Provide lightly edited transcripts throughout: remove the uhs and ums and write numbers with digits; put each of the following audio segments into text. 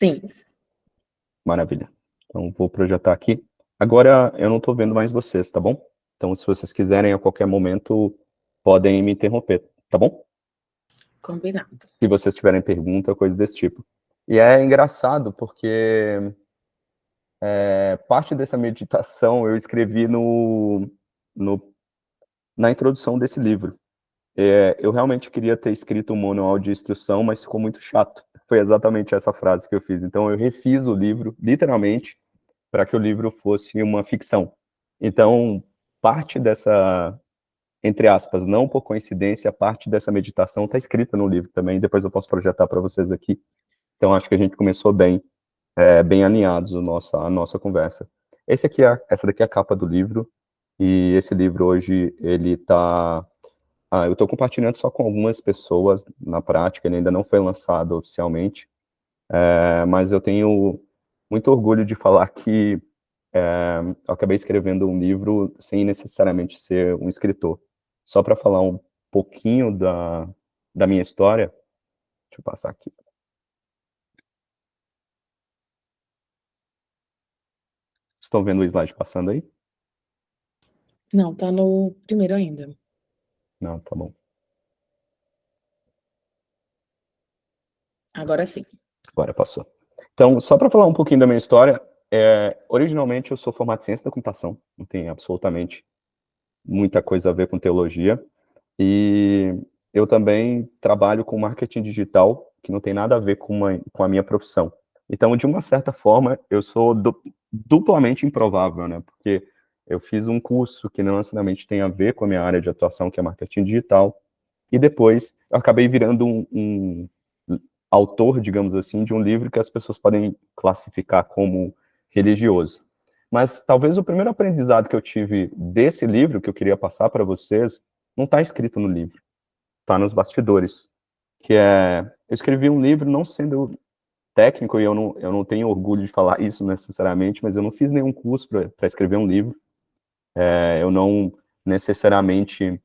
Sim. Maravilha. Então, vou projetar aqui. Agora, eu não estou vendo mais vocês, tá bom? Então, se vocês quiserem, a qualquer momento, podem me interromper, tá bom? Combinado. Se vocês tiverem pergunta, coisa desse tipo. E é engraçado, porque parte dessa meditação eu escrevi no, na introdução desse livro. Eu realmente queria ter escrito um manual de instrução, mas ficou muito chato. Foi exatamente essa frase que eu fiz. Então, eu refiz o livro, literalmente, para que o livro fosse uma ficção. Então, parte dessa, entre aspas, não por coincidência, parte dessa meditação está escrita no livro também, depois eu posso projetar para vocês aqui. Então, acho que a gente começou bem, bem alinhados a nossa conversa. Essa daqui é a capa do livro, e esse livro hoje, ele está... eu estou compartilhando só com algumas pessoas na prática, ele ainda não foi lançado oficialmente, mas eu tenho muito orgulho de falar que eu acabei escrevendo um livro sem necessariamente ser um escritor. Só para falar um pouquinho da minha história, deixa eu passar aqui. Estão vendo o slide passando aí? Não, tá no primeiro ainda. Não, tá bom. Agora sim. Agora passou. Então, só para falar um pouquinho da minha história, originalmente eu sou formado em ciência da computação, não tem absolutamente muita coisa a ver com teologia, e eu também trabalho com marketing digital, que não tem nada a ver com a minha profissão. Então, de uma certa forma, eu sou duplamente improvável, né? Porque eu fiz um curso que não necessariamente tem a ver com a minha área de atuação, que é marketing digital, e depois eu acabei virando um autor, digamos assim, de um livro que as pessoas podem classificar como religioso. Mas talvez o primeiro aprendizado que eu tive desse livro, que eu queria passar para vocês, não está escrito no livro, está nos bastidores. Eu escrevi um livro não sendo técnico, e eu não tenho orgulho de falar isso necessariamente, mas eu não fiz nenhum curso para escrever um livro. Eu não necessariamente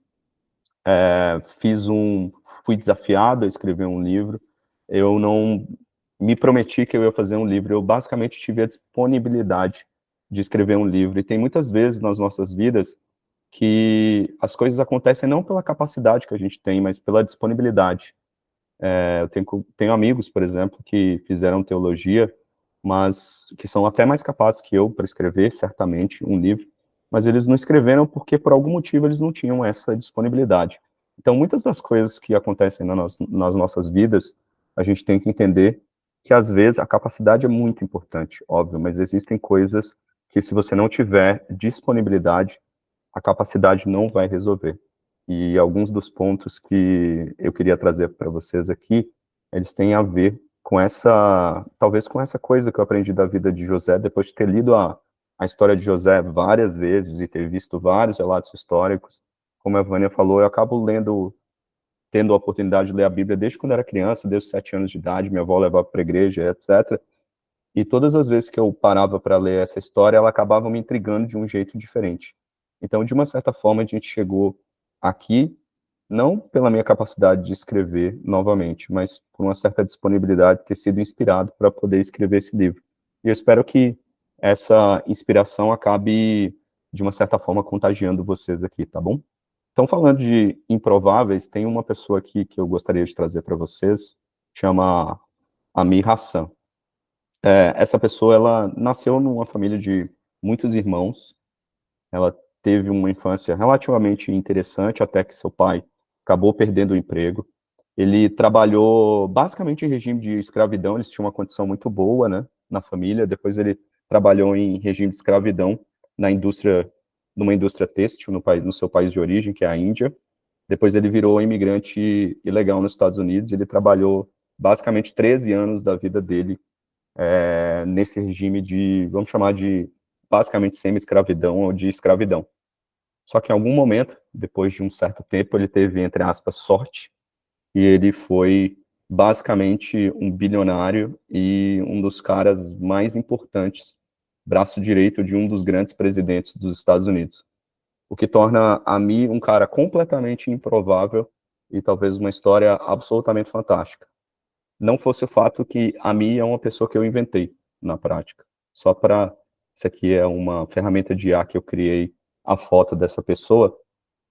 fui desafiado a escrever um livro, eu não me prometi que eu ia fazer um livro, eu basicamente tive a disponibilidade de escrever um livro, e tem muitas vezes nas nossas vidas que as coisas acontecem não pela capacidade que a gente tem, mas pela disponibilidade. Eu tenho amigos, por exemplo, que fizeram teologia, mas que são até mais capazes que eu para escrever, certamente, um livro, mas eles não escreveram porque, por algum motivo, eles não tinham essa disponibilidade. Então, muitas das coisas que acontecem nas nossas vidas, a gente tem que entender que, às vezes, a capacidade é muito importante, óbvio, mas existem coisas que, se você não tiver disponibilidade, a capacidade não vai resolver. E alguns dos pontos que eu queria trazer para vocês aqui, eles têm a ver com talvez com essa coisa que eu aprendi da vida de José, depois de ter lido a história de José várias vezes e ter visto vários relatos históricos. Como a Vânia falou, eu acabo tendo a oportunidade de ler a Bíblia desde quando era criança, desde os 7 anos de idade, minha avó levava para a igreja, etc. E todas as vezes que eu parava para ler essa história, ela acabava me intrigando de um jeito diferente. Então, de uma certa forma, a gente chegou aqui, não pela minha capacidade de escrever novamente, mas por uma certa disponibilidade de ter sido inspirado para poder escrever esse livro. E eu espero que essa inspiração acabe, de uma certa forma, contagiando vocês aqui, tá bom? Então, falando de improváveis, tem uma pessoa aqui que eu gostaria de trazer para vocês, chama Amir Hassan. Essa pessoa, ela nasceu numa família de muitos irmãos, ela teve uma infância relativamente interessante, até que seu pai acabou perdendo o emprego. Ele trabalhou basicamente em regime de escravidão, eles tinham uma condição muito boa, né, na família. Depois ele trabalhou em regime de escravidão numa indústria têxtil no seu país de origem, que é a Índia. Depois ele virou imigrante ilegal nos Estados Unidos. Ele trabalhou basicamente 13 anos da vida dele nesse regime vamos chamar de, basicamente, semi-escravidão ou de escravidão. Só que em algum momento, depois de um certo tempo, ele teve, entre aspas, sorte, e ele foi basicamente um bilionário e um dos caras mais importantes, braço direito de um dos grandes presidentes dos Estados Unidos. O que torna a mim um cara completamente improvável e talvez uma história absolutamente fantástica. não fosse o fato que a Mi é uma pessoa que eu inventei na prática. Só para... Isso aqui é uma ferramenta de IA que eu criei a foto dessa pessoa,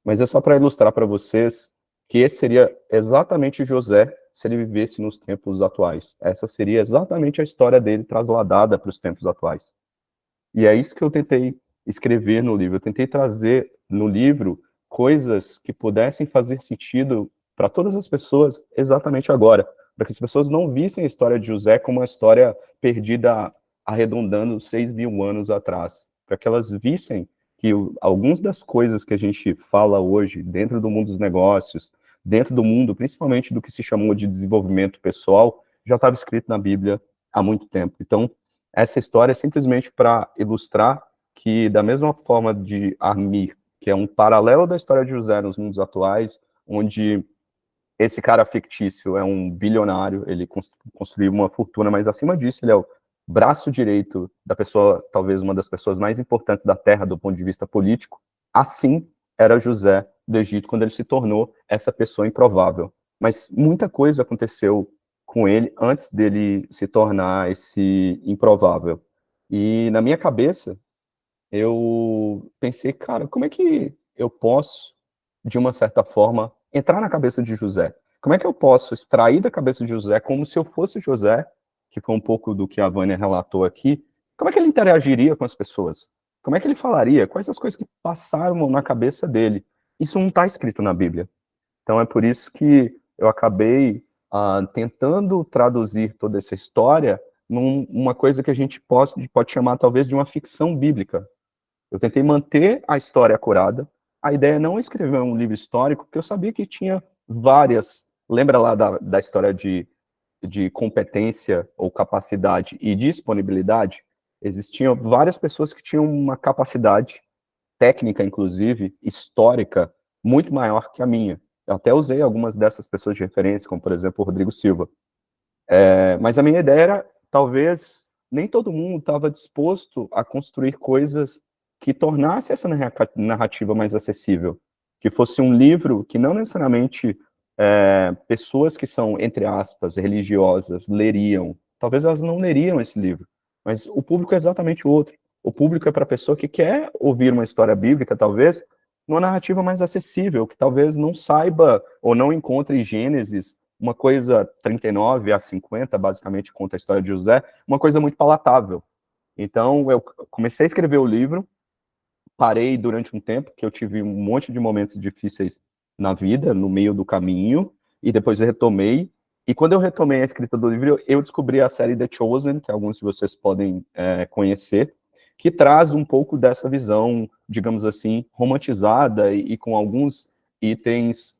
mas é só para ilustrar para vocês que esse seria exatamente José se ele vivesse nos tempos atuais. Essa seria exatamente a história dele trasladada para os tempos atuais. E é isso que eu tentei escrever no livro. Eu tentei trazer no livro coisas que pudessem fazer sentido para todas as pessoas exatamente agora, para que as pessoas não vissem a história de José como uma história perdida arredondando 6.000 anos atrás, para que elas vissem que algumas das coisas que a gente fala hoje dentro do mundo dos negócios, dentro do mundo, principalmente do que se chamou de desenvolvimento pessoal, já estava escrito na Bíblia há muito tempo. Então, essa história é simplesmente para ilustrar que, da mesma forma de Amir, que é um paralelo da história de José nos mundos atuais, onde esse cara fictício é um bilionário, ele construiu uma fortuna, mas acima disso ele é o braço direito da pessoa, talvez uma das pessoas mais importantes da Terra do ponto de vista político. Assim era José do Egito quando ele se tornou essa pessoa improvável. Mas muita coisa aconteceu com ele antes dele se tornar esse improvável. E na minha cabeça, eu pensei, cara, como é que eu posso, de uma certa forma, entrar na cabeça de José? Como é que eu posso extrair da cabeça de José, como se eu fosse José, que foi um pouco do que a Vânia relatou aqui, como é que ele interagiria com as pessoas? Como é que ele falaria? Quais as coisas que passaram na cabeça dele? Isso não está escrito na Bíblia. Então é por isso que eu acabei tentando traduzir toda essa história numa coisa que a gente pode chamar talvez de uma ficção bíblica. Eu tentei manter a história acurada. A ideia é não escrever um livro histórico, porque eu sabia que tinha várias... Lembra lá da história de competência ou capacidade e disponibilidade? Existiam várias pessoas que tinham uma capacidade técnica, inclusive, histórica, muito maior que a minha. Eu até usei algumas dessas pessoas de referência, como, por exemplo, o Rodrigo Silva. Mas a minha ideia era, talvez, nem todo mundo estava disposto a construir coisas que tornasse essa narrativa mais acessível, que fosse um livro que não necessariamente pessoas que são, entre aspas, religiosas, leriam. Talvez elas não leriam esse livro, mas o público é exatamente outro. O público é para a pessoa que quer ouvir uma história bíblica, talvez, numa narrativa mais acessível, que talvez não saiba ou não encontre em Gênesis uma coisa 39 a 50, basicamente, conta a história de José, uma coisa muito palatável. Então, eu comecei a escrever o livro, parei durante um tempo, que eu tive um monte de momentos difíceis na vida, no meio do caminho, e depois eu retomei. E quando eu retomei a escrita do livro, eu descobri a série The Chosen, que alguns de vocês podem conhecer, que traz um pouco dessa visão, digamos assim, romantizada e com alguns itens,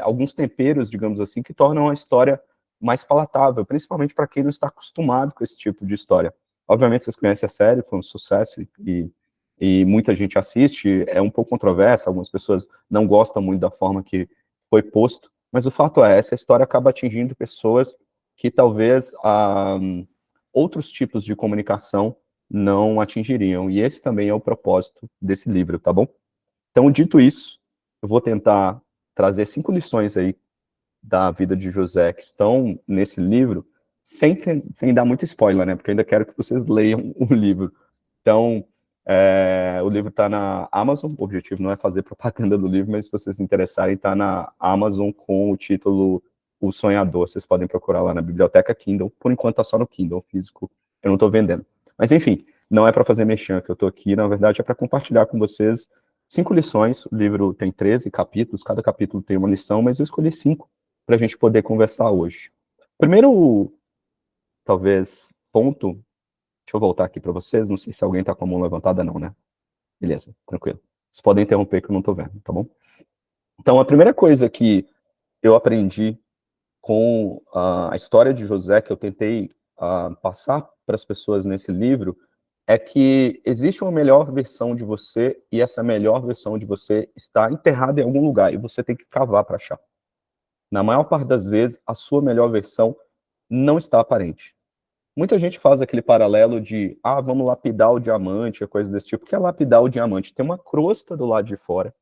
alguns temperos, digamos assim, que tornam a história mais palatável, principalmente para quem não está acostumado com esse tipo de história. Obviamente, vocês conhecem a série, foi um sucesso e muita gente assiste, é um pouco controversa, algumas pessoas não gostam muito da forma que foi posto, mas o fato é, essa história acaba atingindo pessoas que talvez outros tipos de comunicação não atingiriam, e esse também é o propósito desse livro, tá bom? Então, dito isso, eu vou tentar trazer 5 lições aí da vida de José que estão nesse livro, sem dar muito spoiler, né? Porque eu ainda quero que vocês leiam o livro. Então, o livro está na Amazon, o objetivo não é fazer propaganda do livro, mas se vocês se interessarem, está na Amazon com o título O Sonhador. Vocês podem procurar lá na biblioteca Kindle. Por enquanto está só no Kindle físico, eu não estou vendendo. Mas enfim, não é para fazer merchan que eu estou aqui, na verdade é para compartilhar com vocês 5 lições. O livro tem 13 capítulos, cada capítulo tem uma lição, mas eu escolhi 5 para a gente poder conversar hoje. Primeiro, talvez, ponto. Deixa eu voltar aqui para vocês, não sei se alguém está com a mão levantada, não, né? Beleza, tranquilo. Vocês podem interromper que eu não estou vendo, tá bom? Então, a primeira coisa que eu aprendi com a história de José, que eu tentei passar para as pessoas nesse livro, é que existe uma melhor versão de você, e essa melhor versão de você está enterrada em algum lugar, e você tem que cavar para achar. Na maior parte das vezes, a sua melhor versão não está aparente. Muita gente faz aquele paralelo de, vamos lapidar o diamante, coisa desse tipo. O que é lapidar o diamante? Tem uma crosta do lado de fora,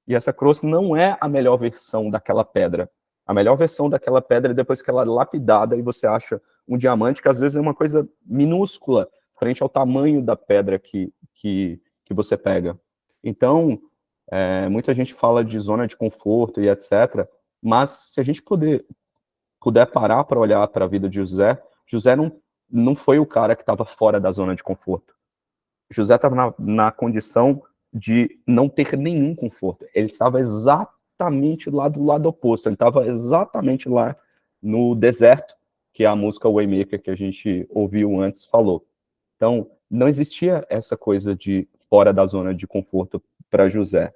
e essa crosta não é a melhor versão daquela pedra. a melhor versão daquela pedra é depois que ela é lapidada e você acha um diamante, que às vezes é uma coisa minúscula frente ao tamanho da pedra que você pega. Então, muita gente fala de zona de conforto e etc., mas se a gente puder parar para olhar para a vida de José, José não foi o cara que estava fora da zona de conforto. José estava na condição de não ter nenhum conforto. Ele estava exatamente lá do lado oposto. Ele estava exatamente lá no deserto, que a música Waymaker que a gente ouviu antes falou. Então, não existia essa coisa de fora da zona de conforto para José.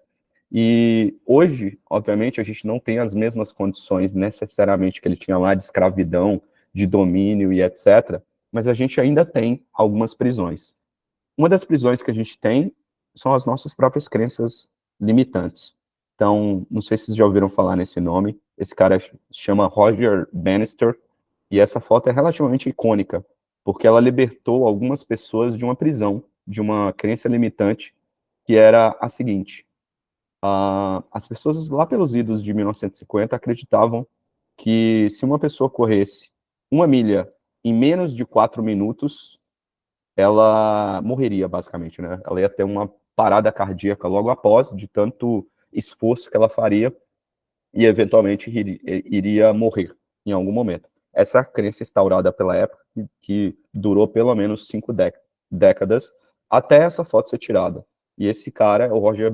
E hoje, obviamente, a gente não tem as mesmas condições necessariamente que ele tinha lá de escravidão, de domínio e etc., mas a gente ainda tem algumas prisões. Uma das prisões que a gente tem são as nossas próprias crenças limitantes. Então, não sei se vocês já ouviram falar nesse nome, esse cara se chama Roger Bannister, e essa foto é relativamente icônica, porque ela libertou algumas pessoas de uma prisão, de uma crença limitante, que era a seguinte: as pessoas lá pelos idos de 1950 acreditavam que se uma pessoa corresse 1 milha em menos de 4 minutos, ela morreria, basicamente, né? Ela ia ter uma parada cardíaca logo após, de tanto esforço que ela faria, e eventualmente iria morrer em algum momento. Essa crença instaurada pela época, que durou pelo menos 5 décadas, até essa foto ser tirada. E esse cara é o Roger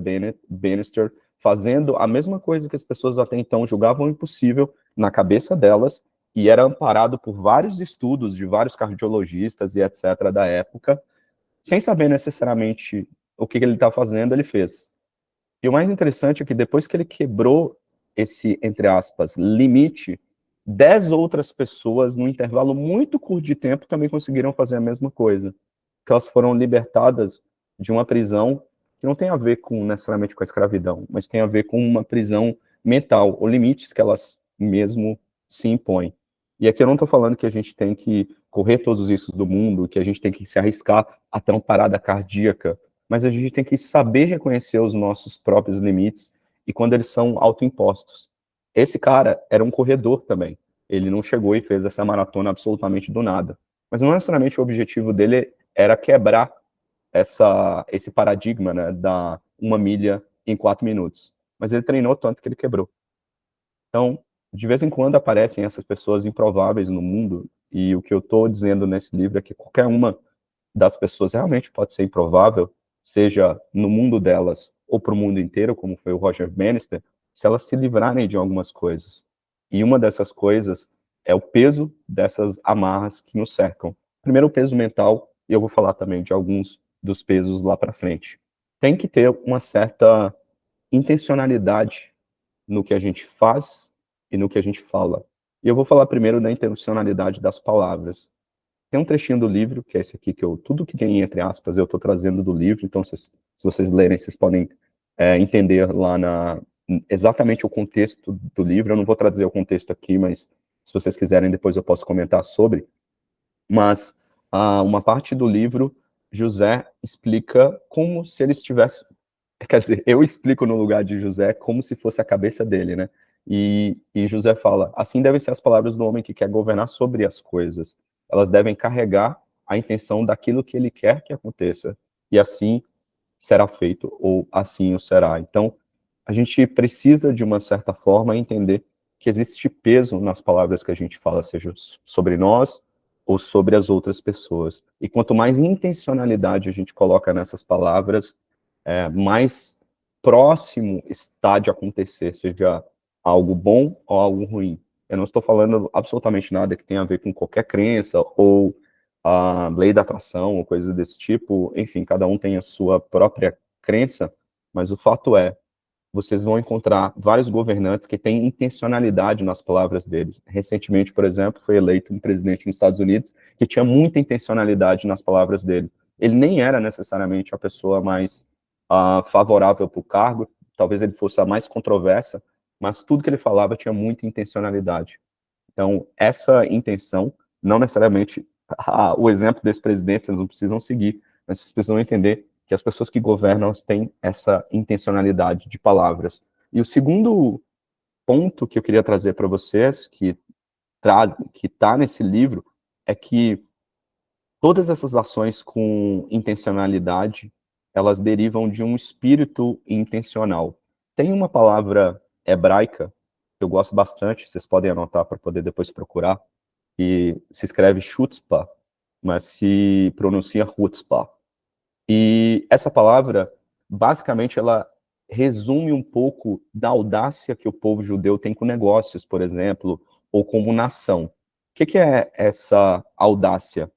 Bannister, fazendo a mesma coisa que as pessoas até então julgavam impossível na cabeça delas, e era amparado por vários estudos de vários cardiologistas e etc. da época, sem saber necessariamente o que ele está fazendo, ele fez. E o mais interessante é que depois que ele quebrou esse, entre aspas, limite, 10 outras pessoas, num intervalo muito curto de tempo, também conseguiram fazer a mesma coisa. Que elas foram libertadas de uma prisão que não tem a ver necessariamente com a escravidão, mas tem a ver com uma prisão mental, ou limites que elas mesmo se impõem. E aqui eu não estou falando que a gente tem que correr todos os riscos do mundo, que a gente tem que se arriscar até uma parada cardíaca, mas a gente tem que saber reconhecer os nossos próprios limites e quando eles são autoimpostos. Esse cara era um corredor também. Ele não chegou e fez essa maratona absolutamente do nada. Mas não necessariamente o objetivo dele era quebrar esse paradigma, né, da 1 milha em 4 minutos. Mas ele treinou tanto que ele quebrou. Então, de vez em quando aparecem essas pessoas improváveis no mundo, e o que eu estou dizendo nesse livro é que qualquer uma das pessoas realmente pode ser improvável, seja no mundo delas ou para o mundo inteiro, como foi o Roger Bannister, se elas se livrarem de algumas coisas. E uma dessas coisas é o peso dessas amarras que nos cercam. Primeiro, o peso mental, e eu vou falar também de alguns dos pesos lá para frente. Tem que ter uma certa intencionalidade no que a gente faz e no que a gente fala. E eu vou falar primeiro da intencionalidade das palavras. Tem um trechinho do livro, que é esse aqui, tudo que tem entre aspas eu estou trazendo do livro, então se vocês lerem, vocês podem entender lá exatamente o contexto do livro. Eu não vou trazer o contexto aqui, mas se vocês quiserem, depois eu posso comentar sobre. Mas uma parte do livro, José explica como se ele estivesse... Quer dizer, eu explico no lugar de José como se fosse a cabeça dele, né? E José fala: assim devem ser as palavras do homem que quer governar sobre as coisas. Elas devem carregar a intenção daquilo que ele quer que aconteça. E assim será feito, ou assim o será. Então, a gente precisa, de uma certa forma, entender que existe peso nas palavras que a gente fala, seja sobre nós ou sobre as outras pessoas. E quanto mais intencionalidade a gente coloca nessas palavras, mais próximo está de acontecer, seja algo bom ou algo ruim. Eu não estou falando absolutamente nada que tenha a ver com qualquer crença ou a lei da atração ou coisas desse tipo. Enfim, cada um tem a sua própria crença, mas o fato é, vocês vão encontrar vários governantes que têm intencionalidade nas palavras deles. Recentemente, por exemplo, foi eleito um presidente nos Estados Unidos que tinha muita intencionalidade nas palavras dele. Ele nem era necessariamente a pessoa mais favorável para o cargo, talvez ele fosse a mais controversa, mas tudo que ele falava tinha muita intencionalidade. Então, essa intenção, não necessariamente o exemplo desse presidente, vocês não precisam seguir, mas vocês precisam entender que as pessoas que governam têm essa intencionalidade de palavras. E o segundo ponto que eu queria trazer para vocês, que está nesse livro, é que todas essas ações com intencionalidade, elas derivam de um espírito intencional. Tem uma palavra hebraica, que eu gosto bastante, vocês podem anotar para poder depois procurar, que se escreve chutzpah, mas se pronuncia chutzpah. E essa palavra, basicamente, ela resume um pouco da audácia que o povo judeu tem com negócios, por exemplo, ou como nação. O que é essa audácia?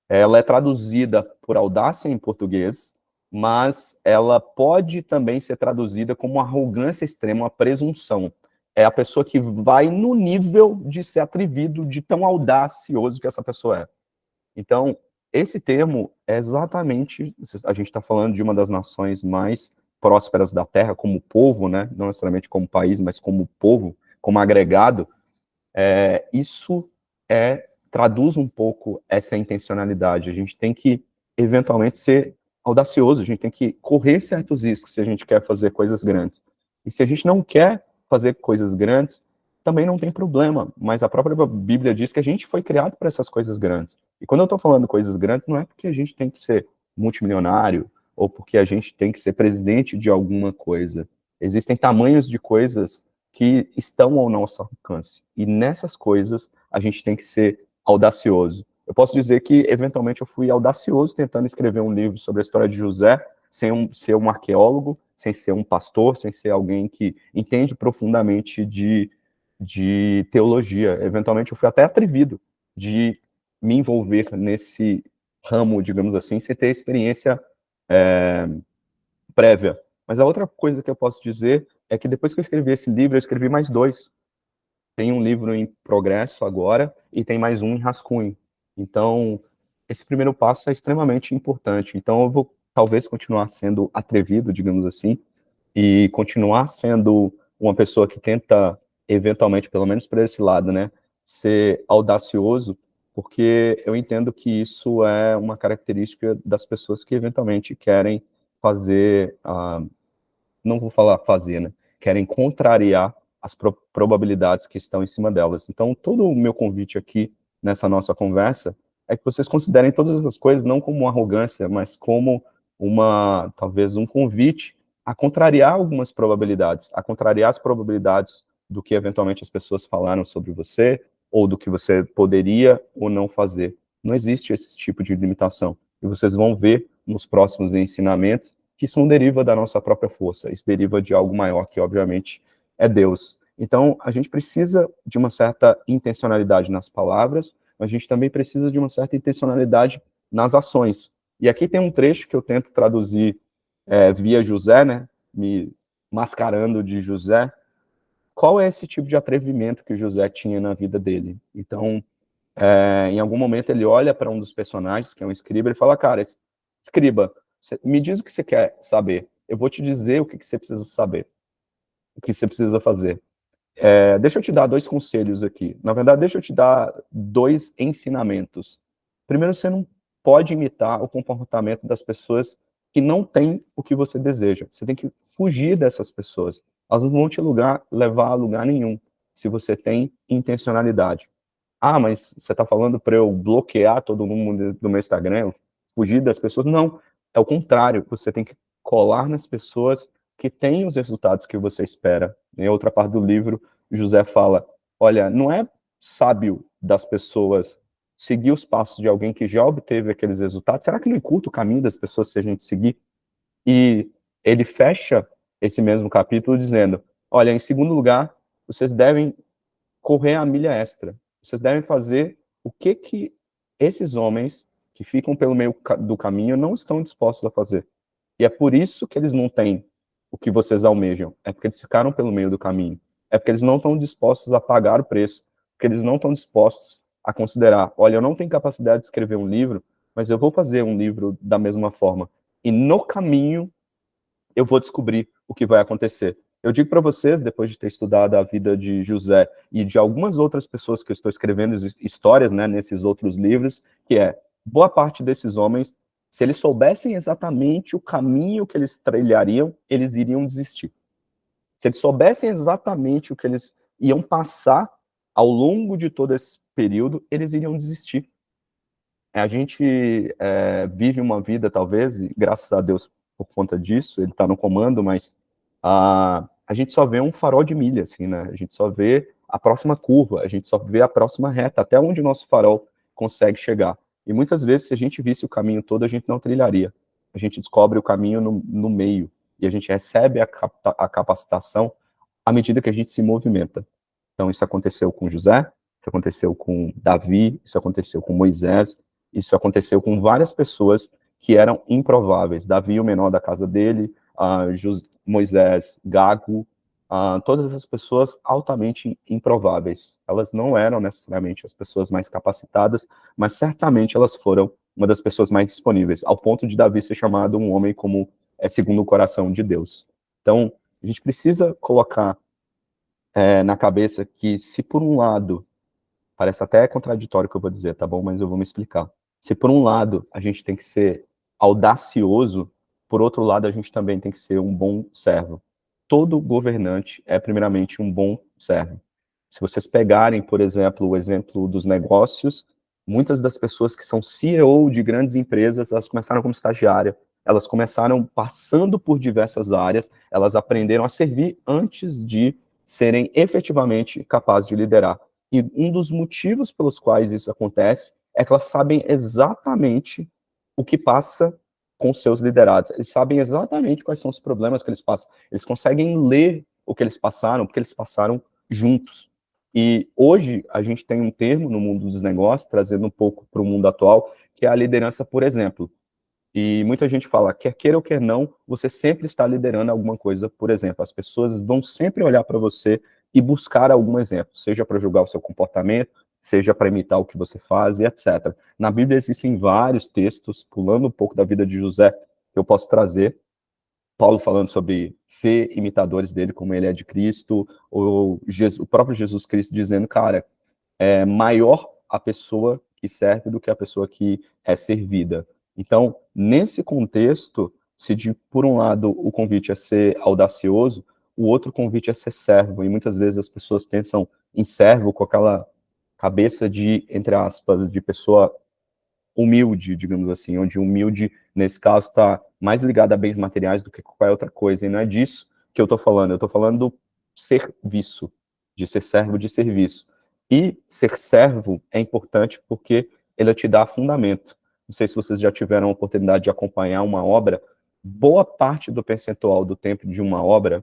Ela é traduzida por audácia em português, mas ela pode também ser traduzida como arrogância extrema, uma presunção. É a pessoa que vai no nível de ser atrevido, de tão audacioso que essa pessoa é. Então, esse termo é exatamente, a gente está falando de uma das nações mais prósperas da Terra, como povo, né? Não necessariamente como país, mas como povo, como agregado. Isso traduz um pouco essa intencionalidade. A gente tem que, eventualmente, ser audacioso, a gente tem que correr certos riscos se a gente quer fazer coisas grandes. E se a gente não quer fazer coisas grandes, também não tem problema, mas a própria Bíblia diz que a gente foi criado para essas coisas grandes. E quando eu estou falando coisas grandes, não é porque a gente tem que ser multimilionário ou porque a gente tem que ser presidente de alguma coisa. Existem tamanhos de coisas que estão ao nosso alcance. E nessas coisas, a gente tem que ser audacioso. Eu posso dizer que, eventualmente, eu fui audacioso tentando escrever um livro sobre a história de José, sem ser um arqueólogo, sem ser um pastor, sem ser alguém que entende profundamente de teologia. Eventualmente, eu fui até atrevido de me envolver nesse ramo, digamos assim, sem ter experiência prévia. Mas a outra coisa que eu posso dizer é que depois que eu escrevi esse livro, eu escrevi mais dois. Tem um livro em progresso agora e tem mais um em rascunho. Então, esse primeiro passo é extremamente importante. Então, eu vou talvez continuar sendo atrevido, digamos assim, e continuar sendo uma pessoa que tenta, eventualmente, pelo menos por esse lado, né, ser audacioso, porque eu entendo que isso é uma característica das pessoas que eventualmente querem fazer, não vou falar fazer, né, querem contrariar as probabilidades que estão em cima delas. Então, todo o meu convite aqui nessa nossa conversa é que vocês considerem todas essas coisas não como uma arrogância, mas como talvez um convite a contrariar algumas probabilidades, a contrariar as probabilidades do que eventualmente as pessoas falaram sobre você, ou do que você poderia ou não fazer. Não existe esse tipo de limitação. E vocês vão ver nos próximos ensinamentos que isso não deriva da nossa própria força, isso deriva de algo maior, que obviamente é Deus. Então, a gente precisa de uma certa intencionalidade nas palavras, mas a gente também precisa de uma certa intencionalidade nas ações. E aqui tem um trecho que eu tento traduzir via José, né, me mascarando de José. Qual é esse tipo de atrevimento que o José tinha na vida dele? Então, em algum momento ele olha para um dos personagens, que é um escriba, e fala, cara, escriba, me diz o que você quer saber, eu vou te dizer o que você precisa saber, o que você precisa fazer. Deixa eu te dar dois conselhos aqui. Na verdade, deixa eu te dar dois ensinamentos. Primeiro, você não pode imitar o comportamento das pessoas que não têm o que você deseja. Você tem que fugir dessas pessoas. Elas não vão te levar a lugar nenhum, se você tem intencionalidade. Ah, mas você está falando para eu bloquear todo mundo do meu Instagram, fugir das pessoas? Não, é o contrário. Você tem que colar nas pessoas que têm os resultados que você espera. Em outra parte do livro, José fala, olha, não é sábio das pessoas seguir os passos de alguém que já obteve aqueles resultados. Será que não encurta o caminho das pessoas se a gente seguir? E ele fecha esse mesmo capítulo dizendo, olha, em segundo lugar, vocês devem correr a milha extra. Vocês devem fazer o que esses homens que ficam pelo meio do caminho não estão dispostos a fazer. E é por isso que eles não têm o que vocês almejam. É porque eles ficaram pelo meio do caminho. É porque eles não estão dispostos a pagar o preço. Porque eles não estão dispostos a considerar, olha, eu não tenho capacidade de escrever um livro, mas eu vou fazer um livro da mesma forma. E no caminho, eu vou descobrir o que vai acontecer. Eu digo para vocês, depois de ter estudado a vida de José e de algumas outras pessoas que eu estou escrevendo histórias, né, nesses outros livros, que boa parte desses homens, se eles soubessem exatamente o caminho que eles trilhariam, eles iriam desistir. Se eles soubessem exatamente o que eles iam passar, ao longo de todo esse período, eles iriam desistir. A gente vive uma vida, talvez, e graças a Deus por conta disso, ele está no comando, mas a gente só vê um farol de milha, assim, né? A gente só vê a próxima curva, a gente só vê a próxima reta, até onde o nosso farol consegue chegar. E muitas vezes, se a gente visse o caminho todo, a gente não trilharia. A gente descobre o caminho no meio, e a gente recebe a capacitação à medida que a gente se movimenta. Então, isso aconteceu com José, isso aconteceu com Davi, isso aconteceu com Moisés, isso aconteceu com várias pessoas que eram improváveis. Davi, o menor da casa dele, Moisés, Gago, todas as pessoas altamente improváveis. Elas não eram necessariamente as pessoas mais capacitadas, mas certamente elas foram uma das pessoas mais disponíveis, ao ponto de Davi ser chamado um homem como segundo o coração de Deus. Então, a gente precisa colocar na cabeça que, se por um lado, parece até contraditório o que eu vou dizer, tá bom? Mas eu vou me explicar. Se por um lado a gente tem que ser audacioso, por outro lado a gente também tem que ser um bom servo. Todo governante é primeiramente um bom servo. Se vocês pegarem, por exemplo, o exemplo dos negócios, muitas das pessoas que são CEO de grandes empresas, elas começaram como estagiária, elas começaram passando por diversas áreas, elas aprenderam a servir antes de serem efetivamente capazes de liderar. E um dos motivos pelos quais isso acontece é que elas sabem exatamente o que passa com seus liderados. Eles sabem exatamente quais são os problemas que eles passam. Eles conseguem ler o que eles passaram, porque eles passaram juntos. E hoje a gente tem um termo no mundo dos negócios, trazendo um pouco para o mundo atual, que é a liderança por exemplo. E muita gente fala, quer queira ou quer não, você sempre está liderando alguma coisa, por exemplo. As pessoas vão sempre olhar para você e buscar algum exemplo, seja para julgar o seu comportamento, seja para imitar o que você faz e etc. Na Bíblia existem vários textos, pulando um pouco da vida de José, que eu posso trazer. Paulo falando sobre ser imitadores dele, como ele é de Cristo, ou o próprio Jesus Cristo dizendo, cara, é maior a pessoa que serve do que a pessoa que é servida. Então, nesse contexto, se de, por um lado, o convite é ser audacioso, o outro convite é ser servo. E muitas vezes as pessoas pensam em servo com aquela cabeça de, entre aspas, de pessoa humilde, digamos assim, onde humilde, nesse caso, está mais ligado a bens materiais do que qualquer outra coisa. E não é disso que eu estou falando do serviço, de ser servo de serviço. E ser servo é importante porque ele te dá fundamento. Não sei se vocês já tiveram a oportunidade de acompanhar uma obra. Boa parte do percentual do tempo de uma obra,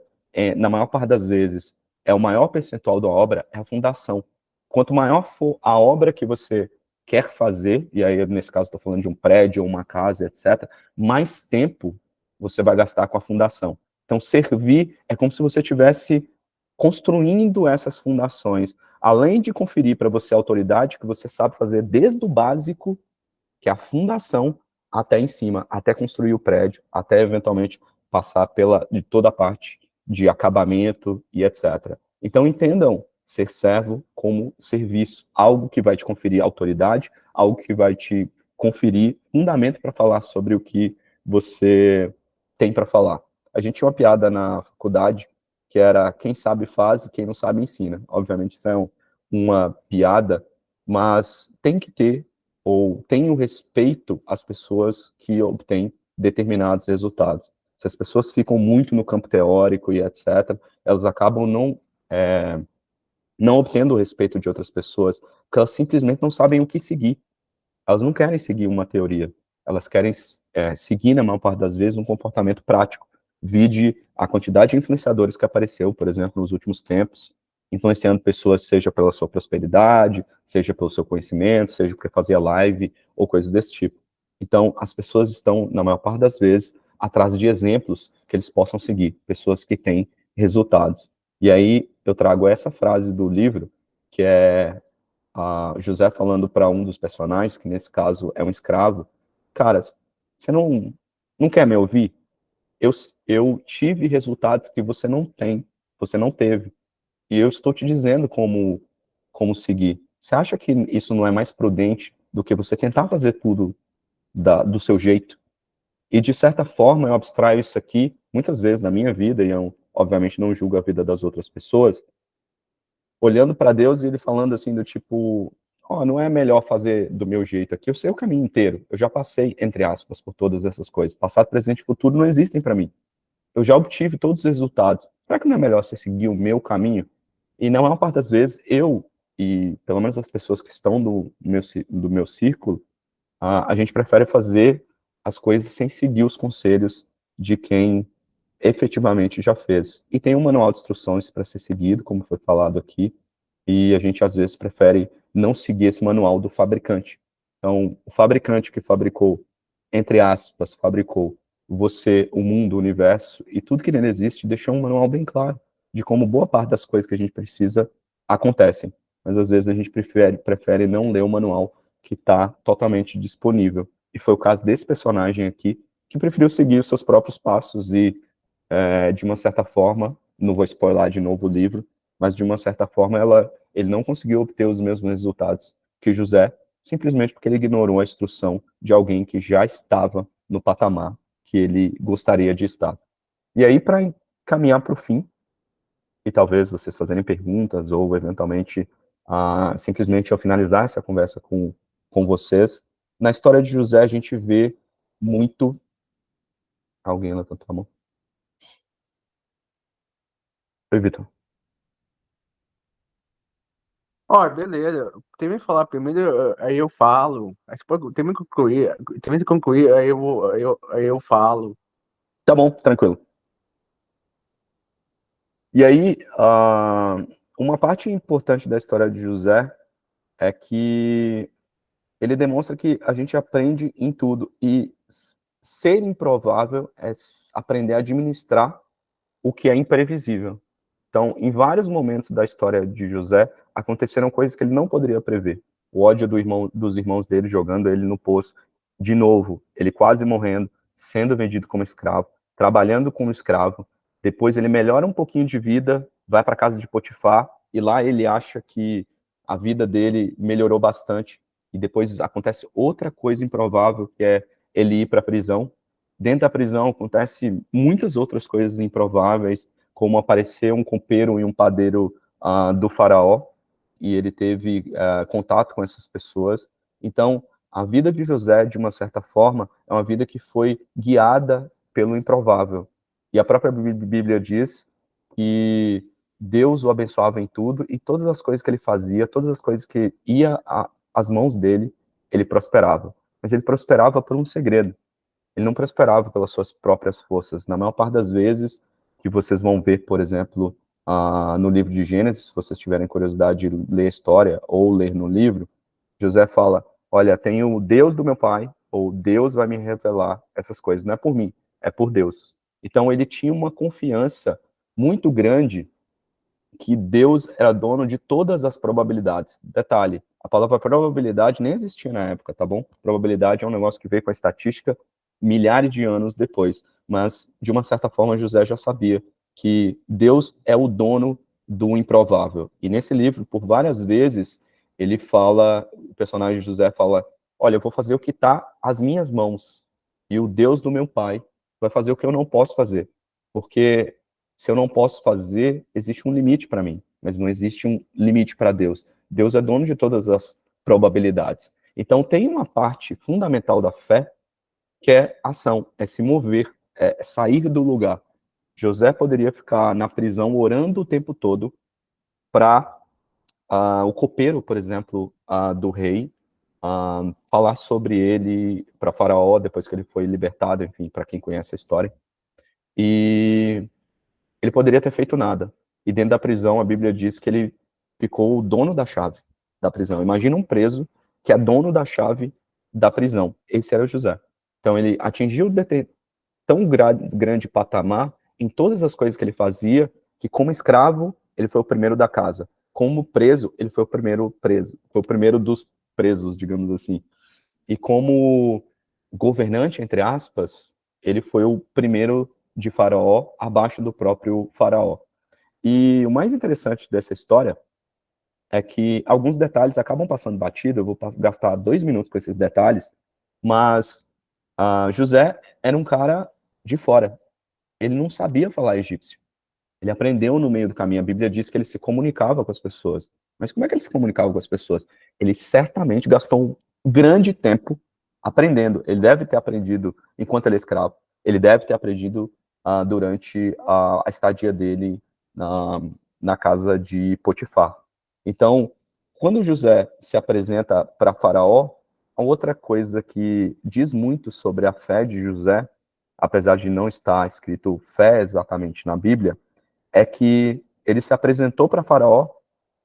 na maior parte das vezes, o maior percentual da obra é a fundação. Quanto maior for a obra que você quer fazer, e aí nesse caso estou falando de um prédio ou uma casa, etc., mais tempo você vai gastar com a fundação. Então, servir é como se você estivesse construindo essas fundações, além de conferir para você a autoridade que você sabe fazer desde o básico, que é a fundação, até em cima, até construir o prédio, até eventualmente passar de toda a parte de acabamento e etc. Então entendam ser servo como serviço, algo que vai te conferir autoridade, algo que vai te conferir fundamento para falar sobre o que você tem para falar. A gente tinha uma piada na faculdade que era quem sabe faz e quem não sabe ensina. Obviamente isso é uma piada, mas tem que ter ou tem o respeito às pessoas que obtêm determinados resultados. Se as pessoas ficam muito no campo teórico e etc., elas acabam não obtendo o respeito de outras pessoas, porque elas simplesmente não sabem o que seguir. Elas não querem seguir uma teoria, elas querem seguir, na maior parte das vezes, um comportamento prático. Vide a quantidade de influenciadores que apareceu, por exemplo, nos últimos tempos, influenciando pessoas, seja pela sua prosperidade, seja pelo seu conhecimento, seja porque fazia live, ou coisas desse tipo. Então, as pessoas estão, na maior parte das vezes, atrás de exemplos que eles possam seguir, pessoas que têm resultados. E aí, eu trago essa frase do livro, que é José falando para um dos personagens, que nesse caso é um escravo, cara, você não quer me ouvir? Eu tive resultados que você não tem, você não teve. E eu estou te dizendo como seguir. Você acha que isso não é mais prudente do que você tentar fazer tudo do seu jeito? E, de certa forma, eu abstraio isso aqui, muitas vezes na minha vida, e eu, obviamente, não julgo a vida das outras pessoas, olhando para Deus e ele falando assim do tipo, não é melhor fazer do meu jeito aqui, eu sei o caminho inteiro, eu já passei, entre aspas, por todas essas coisas, passado, presente e futuro não existem para mim, eu já obtive todos os resultados, será que não é melhor você seguir o meu caminho? E na maior parte das vezes, e pelo menos as pessoas que estão do meu círculo, a gente prefere fazer as coisas sem seguir os conselhos de quem efetivamente já fez. E tem um manual de instruções para ser seguido, como foi falado aqui, e a gente às vezes prefere não seguir esse manual do fabricante. Então, o fabricante que fabricou, entre aspas, fabricou você, o mundo, o universo e tudo que nele existe, deixou um manual bem claro de como boa parte das coisas que a gente precisa acontecem. Mas às vezes a gente prefere não ler o manual que está totalmente disponível. E foi o caso desse personagem aqui, que preferiu seguir os seus próprios passos e, de uma certa forma, não vou spoiler de novo o livro, mas de uma certa forma ele não conseguiu obter os mesmos resultados que José, simplesmente porque ele ignorou a instrução de alguém que já estava no patamar que ele gostaria de estar. E aí, para caminhar para o fim, e talvez vocês fazerem perguntas ou, eventualmente, simplesmente ao finalizar essa conversa com vocês, na história de José a gente vê muito... Alguém levantou a mão? Oi, Vitor. Ó, beleza. Termina de falar primeiro, aí eu falo. Aí depois, termina de concluir, aí eu falo. Tá bom, tranquilo. E aí, uma parte importante da história de José é que ele demonstra que a gente aprende em tudo, e ser improvável é aprender a administrar o que é imprevisível. Então, em vários momentos da história de José, aconteceram coisas que ele não poderia prever. O ódio dos irmãos dele jogando ele no poço, de novo, ele quase morrendo, sendo vendido como escravo, trabalhando como escravo. Depois ele melhora um pouquinho de vida, vai para a casa de Potifar, e lá ele acha que a vida dele melhorou bastante. E depois acontece outra coisa improvável, que é ele ir para a prisão. Dentro da prisão acontece muitas outras coisas improváveis, como aparecer um copeiro e um padeiro do faraó, e ele teve contato com essas pessoas. Então, a vida de José, de uma certa forma, é uma vida que foi guiada pelo improvável. E a própria Bíblia diz que Deus o abençoava em tudo, e todas as coisas que ele fazia, todas as coisas que ia às mãos dele, ele prosperava. Mas ele prosperava por um segredo. Ele não prosperava pelas suas próprias forças. Na maior parte das vezes que vocês vão ver, por exemplo, no livro de Gênesis, se vocês tiverem curiosidade de ler a história ou ler no livro, José fala, olha, tem o Deus do meu pai, ou Deus vai me revelar essas coisas. Não é por mim, é por Deus. Então ele tinha uma confiança muito grande que Deus era dono de todas as probabilidades. Detalhe, a palavra probabilidade nem existia na época, tá bom? Probabilidade é um negócio que veio com a estatística milhares de anos depois, mas de uma certa forma José já sabia que Deus é o dono do improvável. E nesse livro, por várias vezes, ele fala, o personagem José fala, olha, eu vou fazer o que está às minhas mãos, e o Deus do meu pai vai fazer o que eu não posso fazer, porque se eu não posso fazer, existe um limite para mim, mas não existe um limite para Deus. Deus é dono de todas as probabilidades. Então, tem uma parte fundamental da fé que é ação, é se mover, é sair do lugar. José poderia ficar na prisão orando o tempo todo para o copeiro, por exemplo, do rei, falar sobre ele para Faraó, depois que ele foi libertado, enfim, para quem conhece a história. E ele poderia ter feito nada. E dentro da prisão, a Bíblia diz que ele ficou o dono da chave da prisão. Imagina um preso que é dono da chave da prisão. Esse era o José. Então ele atingiu tão grande patamar em todas as coisas que ele fazia, que como escravo, ele foi o primeiro da casa. Como preso, ele foi o primeiro preso. Foi o primeiro dos presos, digamos assim. E como governante, entre aspas, ele foi o primeiro de Faraó, abaixo do próprio Faraó. E o mais interessante dessa história é que alguns detalhes acabam passando batido, eu vou gastar 2 minutos com esses detalhes, mas José era um cara de fora, ele não sabia falar egípcio, Ele aprendeu no meio do caminho. A Bíblia diz que ele se comunicava com as pessoas. Mas como é que ele se comunicava com as pessoas? Ele certamente gastou um grande tempo aprendendo. Ele deve ter aprendido enquanto ele é escravo. Ele deve ter aprendido durante a estadia dele na casa de Potifar. Então, quando José se apresenta para Faraó, a outra coisa que diz muito sobre a fé de José, apesar de não estar escrito fé exatamente na Bíblia, é que ele se apresentou para Faraó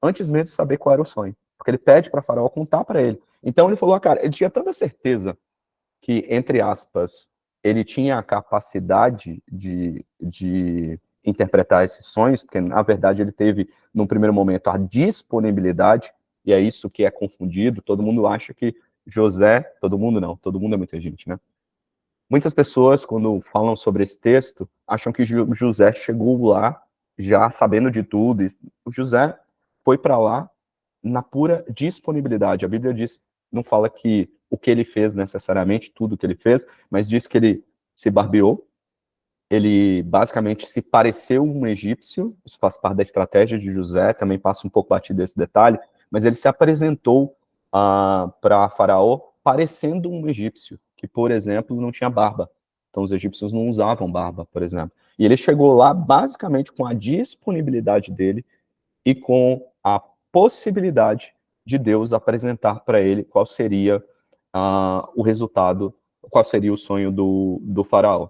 antes mesmo de saber qual era o sonho. Porque ele pede para Faraó contar para ele. Então ele falou, cara, ele tinha tanta certeza que, entre aspas, ele tinha a capacidade de interpretar esses sonhos, porque, na verdade, ele teve, num primeiro momento, a disponibilidade, e é isso que é confundido. Todo mundo acha que José, todo mundo não, todo mundo é muita gente, né? Muitas pessoas, quando falam sobre esse texto, acham que José chegou lá já sabendo de tudo. O José foi para lá na pura disponibilidade. A Bíblia diz, não fala que o que ele fez necessariamente, tudo que ele fez, mas diz que ele se barbeou, ele basicamente se pareceu um egípcio, isso faz parte da estratégia de José, também passa um pouco batido esse detalhe, mas ele se apresentou para Faraó parecendo um egípcio, que, por exemplo, não tinha barba. Então, os egípcios não usavam barba, por exemplo. E ele chegou lá basicamente com a disponibilidade dele e com a possibilidade de Deus apresentar para ele qual seria o resultado, qual seria o sonho do faraó.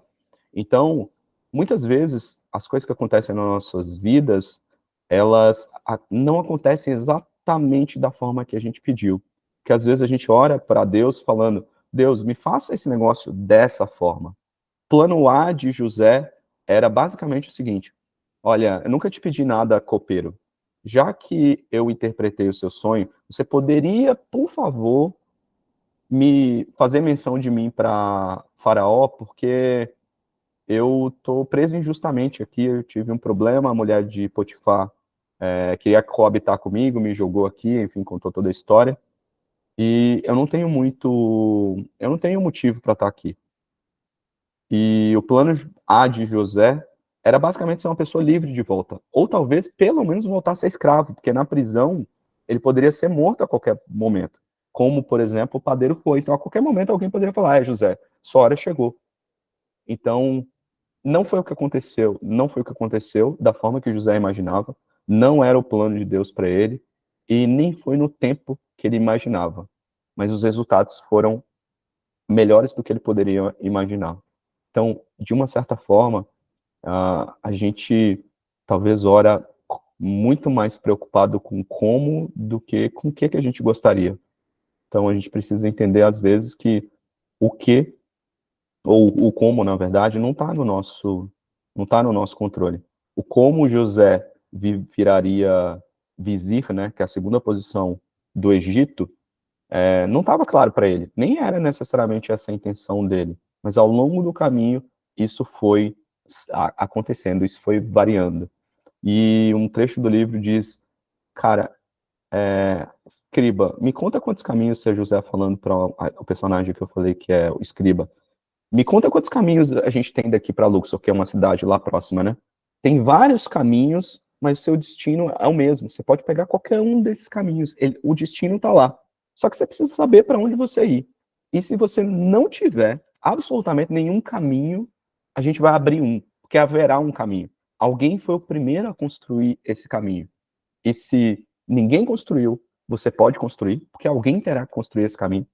Então, muitas vezes, as coisas que acontecem nas nossas vidas, elas não acontecem exatamente da forma que a gente pediu. Porque às vezes a gente ora para Deus falando, Deus, me faça esse negócio dessa forma. Plano A de José era basicamente o seguinte, olha, eu nunca te pedi nada, copeiro. Já que eu interpretei o seu sonho, você poderia, por favor, me fazer menção de mim para Faraó, porque eu estou preso injustamente aqui, eu tive um problema, a mulher de Potifar queria coabitar comigo, me jogou aqui, enfim, contou toda a história, e eu não tenho motivo para estar aqui. E o plano A de José era basicamente ser uma pessoa livre de volta. Ou talvez, pelo menos, voltar a ser escravo, porque na prisão ele poderia ser morto a qualquer momento. Como, por exemplo, o padeiro foi. Então, a qualquer momento, alguém poderia falar, José, sua hora chegou. Então, não foi o que aconteceu. Não foi o que aconteceu da forma que José imaginava. Não era o plano de Deus para ele. E nem foi no tempo que ele imaginava. Mas os resultados foram melhores do que ele poderia imaginar. Então, de uma certa forma, a gente talvez ora muito mais preocupado com como do que com o que a gente gostaria. Então, a gente precisa entender, às vezes, que o que, ou o como, na verdade, não está no nosso controle. O como José viraria vizir, né, que é a segunda posição do Egito, não estava claro para ele, nem era necessariamente essa a intenção dele, mas ao longo do caminho isso foi acontecendo, isso foi variando. E um trecho do livro diz, cara, escriba, me conta quantos caminhos seu José falando para o personagem que eu falei que é o escriba, me conta quantos caminhos a gente tem daqui para Luxor, que é uma cidade lá próxima, né? Tem vários caminhos, mas o seu destino é o mesmo. Você pode pegar qualquer um desses caminhos. O destino está lá. Só que você precisa saber para onde você ir. E se você não tiver absolutamente nenhum caminho, a gente vai abrir um, porque haverá um caminho. Alguém foi o primeiro a construir esse caminho. E se ninguém construiu, você pode construir, porque alguém terá que construir esse caminho.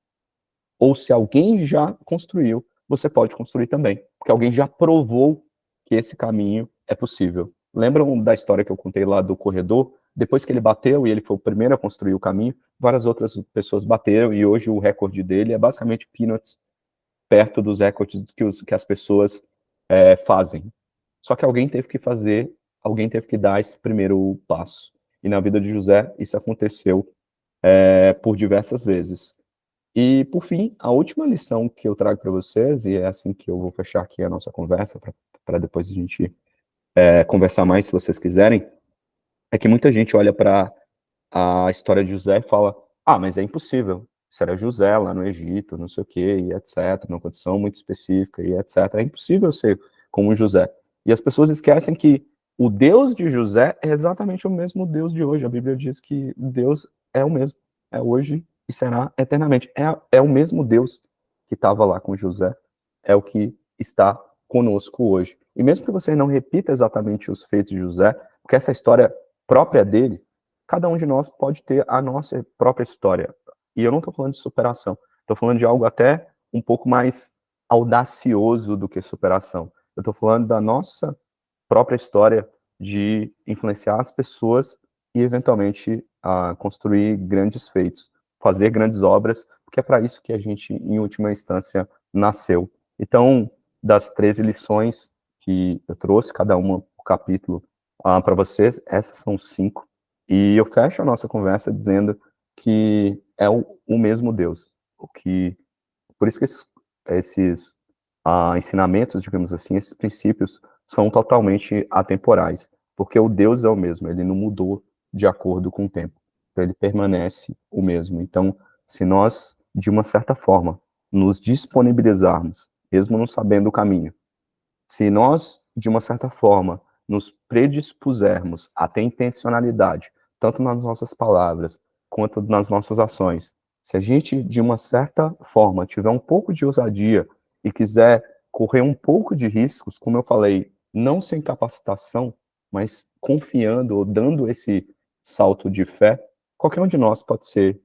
Ou se alguém já construiu, você pode construir também, porque alguém já provou que esse caminho é possível. Lembram da história que eu contei lá do corredor? Depois que ele bateu e ele foi o primeiro a construir o caminho, várias outras pessoas bateram e hoje o recorde dele é basicamente peanuts perto dos recordes que as pessoas fazem. Só que alguém teve que fazer, alguém teve que dar esse primeiro passo. E na vida de José, isso aconteceu por diversas vezes. E, por fim, a última lição que eu trago para vocês, e é assim que eu vou fechar aqui a nossa conversa, para depois a gente conversar mais, se vocês quiserem, é que muita gente olha para a história de José e fala, mas é impossível, isso era José lá no Egito, não sei o quê, e etc., numa condição muito específica, e etc., é impossível ser como José. E as pessoas esquecem que o Deus de José é exatamente o mesmo Deus de hoje. A Bíblia diz que Deus é o mesmo, é hoje e será eternamente. É o mesmo Deus que estava lá com José, é o que está conosco hoje. E mesmo que você não repita exatamente os feitos de José, porque essa história própria dele, cada um de nós pode ter a nossa própria história. E eu não estou falando de superação, estou falando de algo até um pouco mais audacioso do que superação. Eu estou falando da nossa própria história de influenciar as pessoas e, eventualmente, construir grandes feitos, fazer grandes obras, porque é para isso que a gente, em última instância, nasceu. Então, das 13 lições que eu trouxe, cada uma por capítulo, para vocês, essas são 5. E eu fecho a nossa conversa dizendo que é o mesmo Deus. Por isso que esses ensinamentos, digamos assim, esses princípios são totalmente atemporais, porque o Deus é o mesmo, ele não mudou de acordo com o tempo, então ele permanece o mesmo. Então, se nós, de uma certa forma, nos disponibilizarmos, mesmo não sabendo o caminho, se nós, de uma certa forma, nos predispusermos a ter intencionalidade, tanto nas nossas palavras quanto nas nossas ações, se a gente, de uma certa forma, tiver um pouco de ousadia e quiser correr um pouco de riscos, como eu falei, não sem capacitação, mas confiando ou dando esse salto de fé, qualquer um de nós pode ser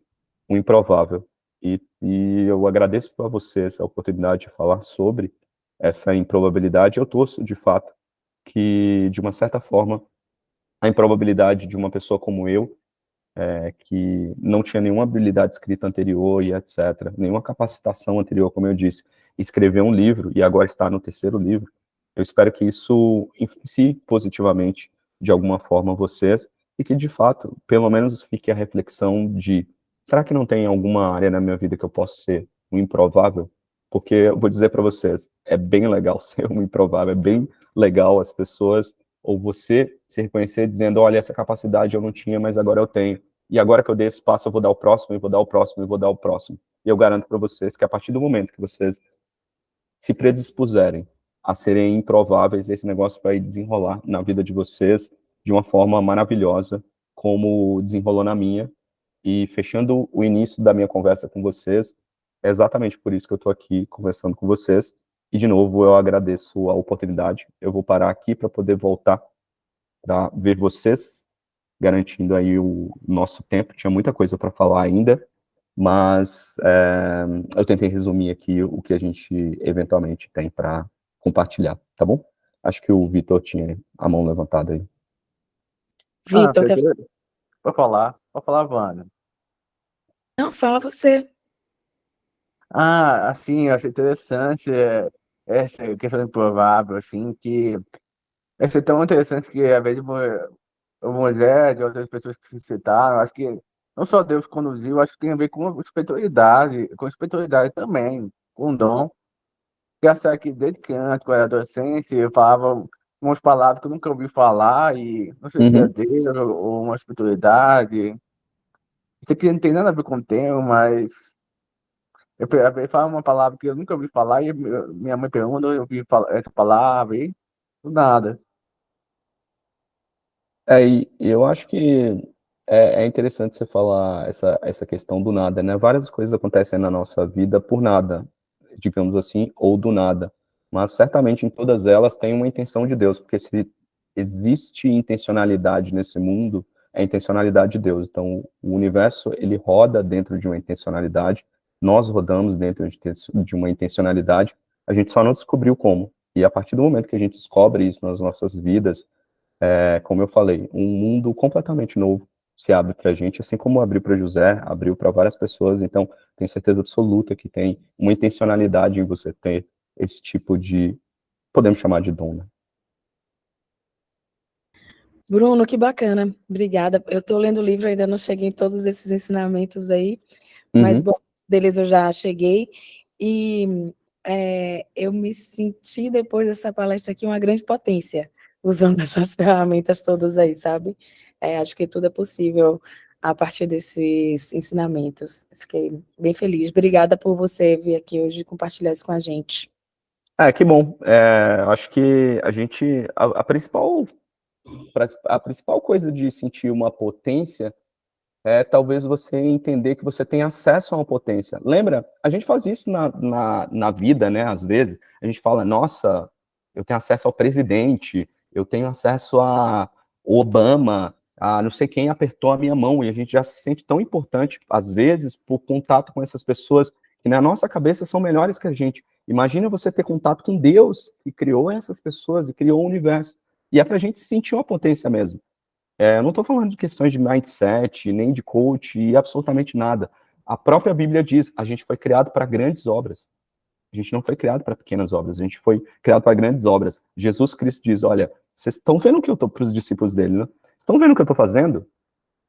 um improvável. E eu agradeço para você essa oportunidade de falar sobre essa improbabilidade. Eu torço, de fato, que, de uma certa forma, a improbabilidade de uma pessoa como eu, que não tinha nenhuma habilidade escrita anterior e etc., nenhuma capacitação anterior, como eu disse, escrever um livro e agora está no terceiro livro, eu espero que isso influencie positivamente, de alguma forma, vocês e que, de fato, pelo menos fique a reflexão de será que não tem alguma área na minha vida que eu possa ser um improvável? Porque eu vou dizer para vocês, é bem legal ser um improvável, é bem legal as pessoas ou você se reconhecer dizendo, olha, essa capacidade eu não tinha, mas agora eu tenho. E agora que eu dei esse passo, eu vou dar o próximo, e vou dar o próximo, e vou dar o próximo. E eu garanto para vocês que a partir do momento que vocês se predispuserem a serem improváveis, esse negócio vai desenrolar na vida de vocês de uma forma maravilhosa, como desenrolou na minha. E fechando o início da minha conversa com vocês, é exatamente por isso que eu estou aqui conversando com vocês. E, de novo, eu agradeço a oportunidade. Eu vou parar aqui para poder voltar para ver vocês, garantindo aí o nosso tempo. Tinha muita coisa para falar ainda, mas eu tentei resumir aqui o que a gente eventualmente tem para compartilhar, tá bom? Acho que o Vitor tinha a mão levantada aí. Vitor, quer... Pode falar, Vânia. Não, fala você. Assim, eu achei interessante essa questão improvável, assim, que é tão interessante que às vezes o Moisés e outras pessoas que se citaram, acho que não só Deus conduziu, acho que tem a ver com espiritualidade também, com dom. Engraçado que desde criança, quando era adolescente, eu falava umas palavras que eu nunca ouvi falar, e não sei se é Uhum. Deus ou uma espiritualidade. Isso aqui não tem nada a ver com o tema, mas eu falo uma palavra que eu nunca ouvi falar, e minha mãe pergunta, eu ouvi essa palavra, e do nada. E eu acho que é interessante você falar essa questão do nada, né? Várias coisas acontecem na nossa vida por nada, digamos assim, ou do nada. Mas certamente em todas elas tem uma intenção de Deus, porque se existe intencionalidade nesse mundo, é a intencionalidade de Deus. Então, o universo, ele roda dentro de uma intencionalidade, nós rodamos dentro de uma intencionalidade, a gente só não descobriu como. E a partir do momento que a gente descobre isso nas nossas vidas, como eu falei, um mundo completamente novo se abre para a gente, assim como abriu para José, abriu para várias pessoas. Então, tenho certeza absoluta que tem uma intencionalidade em você ter esse tipo de, podemos chamar de dom, né? Bruno, que bacana. Obrigada. Eu estou lendo o livro, ainda não cheguei em todos esses ensinamentos aí, mas Uhum. bom, deles eu já cheguei. E eu me senti, depois dessa palestra aqui, uma grande potência, usando essas ferramentas todas aí, sabe? Acho que tudo é possível a partir desses ensinamentos. Fiquei bem feliz. Obrigada por você vir aqui hoje e compartilhar isso com a gente. Que bom. Acho que a principal A principal coisa de sentir uma potência é talvez você entender que você tem acesso a uma potência. Lembra? A gente faz isso na vida, né? Às vezes, a gente fala, nossa, eu tenho acesso ao presidente, eu tenho acesso a Obama, a não sei quem apertou a minha mão, e a gente já se sente tão importante, às vezes, por contato com essas pessoas que na nossa cabeça são melhores que a gente. Imagina você ter contato com Deus, que criou essas pessoas e criou o universo. E é pra gente sentir uma potência mesmo. Eu não estou falando de questões de mindset, nem de coach, e absolutamente nada. A própria Bíblia diz, a gente foi criado para grandes obras. A gente não foi criado para pequenas obras, a gente foi criado para grandes obras. Jesus Cristo diz, olha, vocês estão vendo o que eu estou para os discípulos dele, né? Estão vendo o que eu estou fazendo?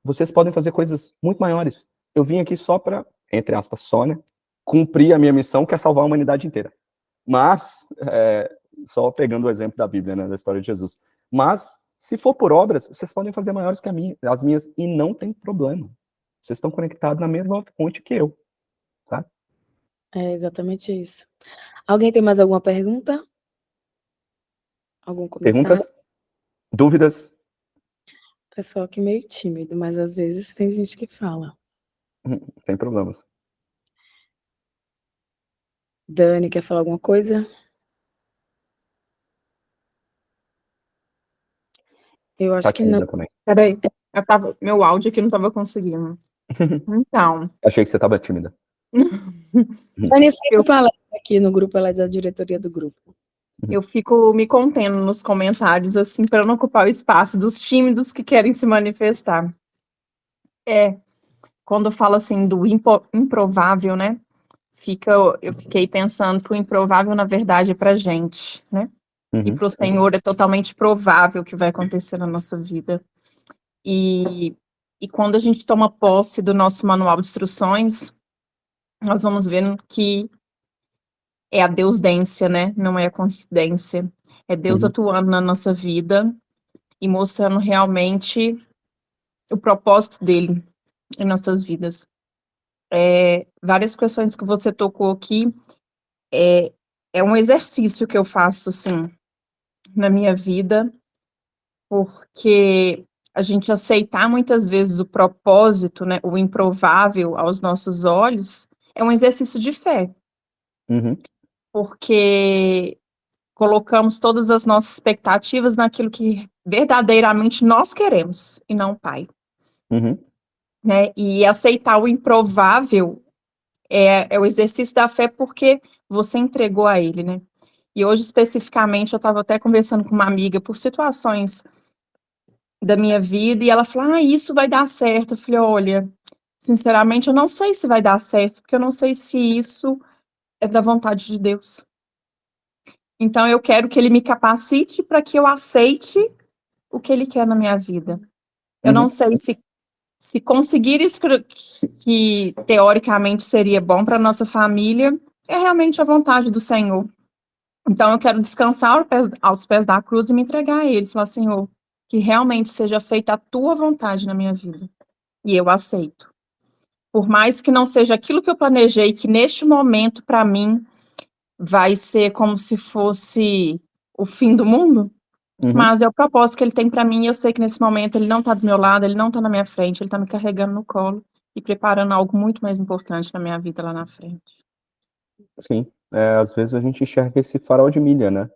Vocês podem fazer coisas muito maiores. Eu vim aqui só para, entre aspas, só, né? Cumprir a minha missão, que é salvar a humanidade inteira. Mas, só pegando o exemplo da Bíblia, né, da história de Jesus. Mas, se for por obras, vocês podem fazer maiores que as minhas, e não tem problema. Vocês estão conectados na mesma fonte que eu, sabe? É exatamente isso. Alguém tem mais alguma pergunta? Algum comentário? Perguntas? Dúvidas? Pessoal que é meio tímido, mas às vezes tem gente que fala. Sem problemas. Dani, quer falar alguma coisa? Eu acho que não. Tímida também. Peraí, meu áudio aqui não estava conseguindo. Então, Achei que você estava tímida. Dani sempre fala aqui no grupo, ela é da diretoria do grupo. eu fico me contendo nos comentários, assim, para não ocupar o espaço dos tímidos que querem se manifestar. Quando eu falo assim do improvável, né? Eu fiquei pensando que o improvável, na verdade, é pra gente, né? E para o Senhor é totalmente provável que vai acontecer na nossa vida. E quando a gente toma posse do nosso manual de instruções, nós vamos vendo que é a deusdência, né? Não é a coincidência. É Deus atuando na nossa vida e mostrando realmente o propósito dele em nossas vidas. Várias questões que você tocou aqui, é um exercício que eu faço, assim, na minha vida, porque a gente aceitar muitas vezes o propósito, né, o improvável aos nossos olhos, é um exercício de fé, porque colocamos todas as nossas expectativas naquilo que verdadeiramente nós queremos, e não o Pai, né, e aceitar o improvável é o exercício da fé porque você entregou a Ele, né, e hoje especificamente eu estava até conversando com uma amiga por situações da minha vida, e ela falou, isso vai dar certo. Eu falei, olha, sinceramente, eu não sei se vai dar certo, porque eu não sei se isso é da vontade de Deus. Então, eu quero que Ele me capacite para que eu aceite o que Ele quer na minha vida. Eu não sei se conseguir isso que teoricamente seria bom para nossa família, é realmente a vontade do Senhor. Então, eu quero descansar aos pés da cruz e me entregar a Ele. Falar, Senhor, que realmente seja feita a tua vontade na minha vida. E eu aceito. Por mais que não seja aquilo que eu planejei, que neste momento, para mim, vai ser como se fosse o fim do mundo, mas é o propósito que ele tem para mim, e eu sei que nesse momento ele não está do meu lado, ele não está na minha frente, ele está me carregando no colo e preparando algo muito mais importante na minha vida lá na frente. Sim, às vezes a gente enxerga esse farol de milha, né?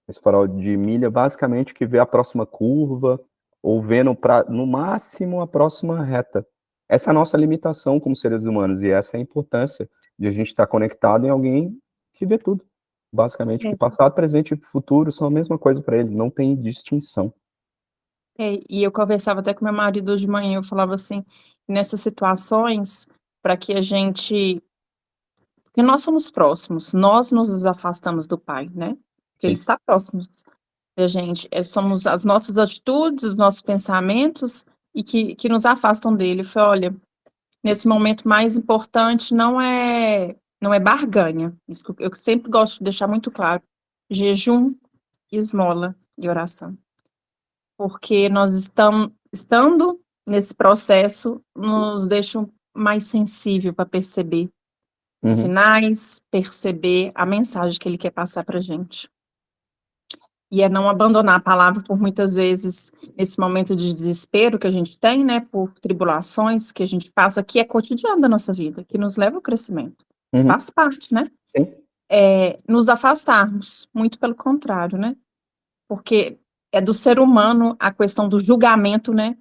Esse farol de milha, basicamente, que vê a próxima curva, ou vendo, no máximo, a próxima reta. Essa é a nossa limitação como seres humanos, e essa é a importância de a gente estar conectado em alguém que vê tudo. Basicamente, que passado, presente e futuro são a mesma coisa para ele, não tem distinção. E eu conversava até com meu marido hoje de manhã, eu falava assim, nessas situações, para que a gente... Porque nós somos próximos, nós nos afastamos do Pai, né? Porque Ele está próximo da gente. Somos as nossas atitudes, os nossos pensamentos, e que nos afastam dele. Eu falei, olha, nesse momento mais importante não é barganha. Isso que eu sempre gosto de deixar muito claro. Jejum, esmola e oração. Porque nós estando nesse processo, nos deixam mais sensível para perceber os sinais, perceber a mensagem que ele quer passar para a gente. E é não abandonar a palavra por muitas vezes, nesse momento de desespero que a gente tem, né, por tribulações que a gente passa, que é cotidiano da nossa vida, que nos leva ao crescimento. Faz parte, né? Sim. Nos afastarmos, muito pelo contrário, né? Porque é do ser humano a questão do julgamento, né?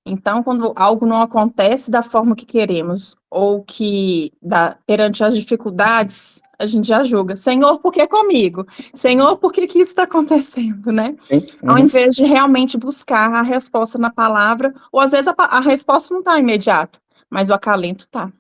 Então, quando algo não acontece da forma que queremos, ou que perante as dificuldades, a gente já julga. Senhor, por que comigo? Senhor, por que isso está acontecendo, né? Sim. Ao invés de realmente buscar a resposta na palavra, ou às vezes a resposta não está imediata, mas o acalento está.